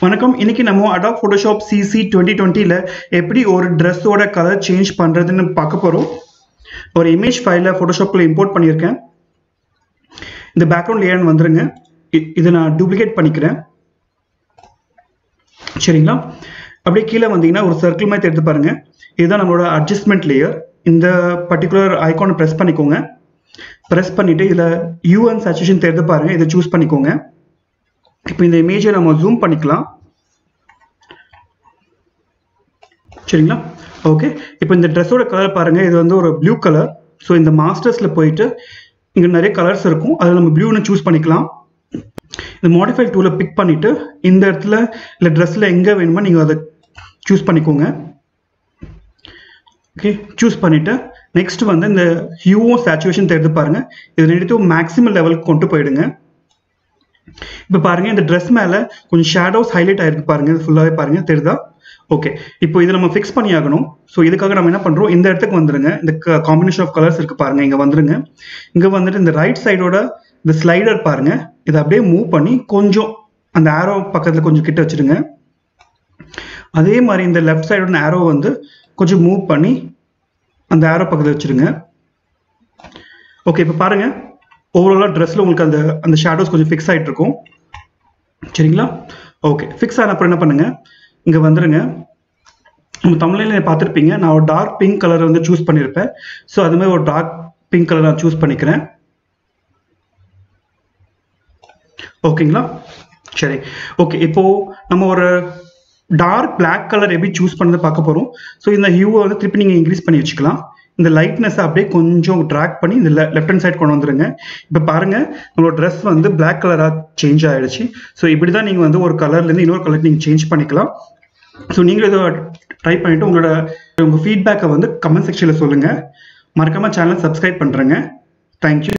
வணக்கம். இன்னைக்கு நம்ம Adobe Photoshop CC 2020ல எப்படி ஒரு Dress-ஓட கலர் சேஞ்ச் பண்றதுன்னு பார்க்க போறோம். ஒரு இமேஜ் ஃபைலை Photoshopல இம்போர்ட் பண்ணியிருக்கேன். இந்த பேக்ரவுண்ட் லேயர் வந்துருங்க. இதை நான் டூப்ளிகேட் பண்ணிக்கிறேன். சரிங்களா? அப்படியே கீழே வந்தீங்கன்னா ஒரு சர்க்கிள் மாதிரி எடுத்து பாருங்க. இதுதான் நம்மளோட அட்ஜஸ்ட்மெண்ட் லேயர். இந்த பர்டிகுலர் ஐகானை ப்ரெஸ் பண்ணிக்கோங்க. ப்ரெஸ் பண்ணிட்டு இதில் ஹியூ அண்ட் சேச்சுரேஷன் தேர்ந்து பாருங்க. இதை சூஸ் பண்ணிக்கோங்க. இப்போ இந்த இமேஜை நம்ம ஜூம் பண்ணிக்கலாம். சரிங்களா? ஓகே. இப்போ இந்த ட்ரெஸ்ஸோட கலர் பாருங்க. இது வந்து ஒரு ப்ளூ கலர். ஸோ இந்த மாஸ்டர்ஸில் போயிட்டு இங்கே நிறைய கலர்ஸ் இருக்கும். அதில் நம்ம ப்ளூன்னு சூஸ் பண்ணிக்கலாம். இந்த மாடிஃபை டூலை பிக் பண்ணிட்டு இந்த இடத்துல இல்லை ட்ரெஸ்ஸில் எங்கே வேணுமோ நீங்கள் அதை சூஸ் பண்ணிக்கோங்க. ஓகே, சூஸ் பண்ணிவிட்டு நெக்ஸ்ட் வந்து இந்த ஹியூவும் சேச்சுரேஷன் தேர்ந்து பாருங்க. இது ரெண்டுத்தையும் மேக்ஸிமம் லெவலுக்கு கொண்டு போயிடுங்க. இப்போ பாருங்க, இந்த ட்ரெஸ் மேலே கொஞ்சம் ஷேடோஸ் ஹைலைட் ஆயிருக்கு பாருங்க. இது ஃபுல்லாகவே பாருங்க, தெரியுதா? ஓகே, இப்போ இதை நம்ம ஃபிக்ஸ் பண்ணி ஆகணும். ஸோ இதுக்காக நம்ம என்ன பண்ணுறோம், இந்த இடத்துக்கு வந்துருங்க. இந்த காம்பினேஷன் ஆஃப் கலர்ஸ் இருக்கு பாருங்க, இங்கே வந்துருங்க. இங்கே வந்துட்டு இந்த ரைட் சைடோட இந்த ஸ்லைடர் பாருங்க, இதை அப்படியே மூவ் பண்ணி கொஞ்சம் அந்த ஆரோ பக்கத்தில் கொஞ்சம் கிட்ட வச்சிருங்க. அதே மாதிரி இந்த லெஃப்ட் சைடோட ஆரோ வந்து கொஞ்சம் மூவ் பண்ணி அந்த ஆரோ பக்கத்தில் வச்சிருங்க. ஓகே, இப்போ பாருங்க, ஓவராலாக ட்ரெஸ்ஸில் உங்களுக்கு அந்த ஷேடோஸ் கொஞ்சம் ஃபிக்ஸ் ஆகிட்டு இருக்கும். சரிங்களா? ஓகே, ஃபிக்ஸ் ஆன அப்புறம் என்ன பண்ணுங்க, இங்கே வந்துருங்க. நம்ம தமிழில் பார்த்துருப்பீங்க, நான் ஒரு டார்க் பிங்க் கலர் வந்து சூஸ் பண்ணியிருப்பேன். ஸோ அது மாதிரி ஒரு டார்க் பிங்க் கலர் நான் சூஸ் பண்ணிக்கிறேன். ஓகேங்களா? சரி, ஓகே. இப்போ நம்ம ஒரு டார்க் பிளாக் கலர் எப்படி சூஸ் பண்ணதை பார்க்க போகிறோம். ஸோ இந்த ஹியூவை வந்து திருப்பி நீங்கள் இன்க்ரீஸ் பண்ணி வச்சுக்கலாம். இந்த லைட்னஸை அப்படியே கொஞ்சம் ட்ராக் பண்ணி இந்த லெஃப்ட் ஹேண்ட் சைட் கொண்டு வந்துருங்க. இப்போ பாருங்கள், நம்மளோட ட்ரெஸ் வந்து பிளாக் கலராக சேஞ்ச் ஆகிடுச்சு. ஸோ இப்படி தான் நீங்கள் வந்து ஒரு கலர்லேருந்து இன்னொரு கலருக்கு நீங்கள் சேஞ்ச் பண்ணிக்கலாம். ஸோ நீங்களும் இதை ட்ரை பண்ணிவிட்டு உங்கள் ஃபீட்பேக்கை வந்து கமெண்ட் செக்ஷனில் சொல்லுங்கள். மறக்காமல் சேனலை சப்ஸ்கிரைப் பண்ணுறேங்க. தேங்க்யூ.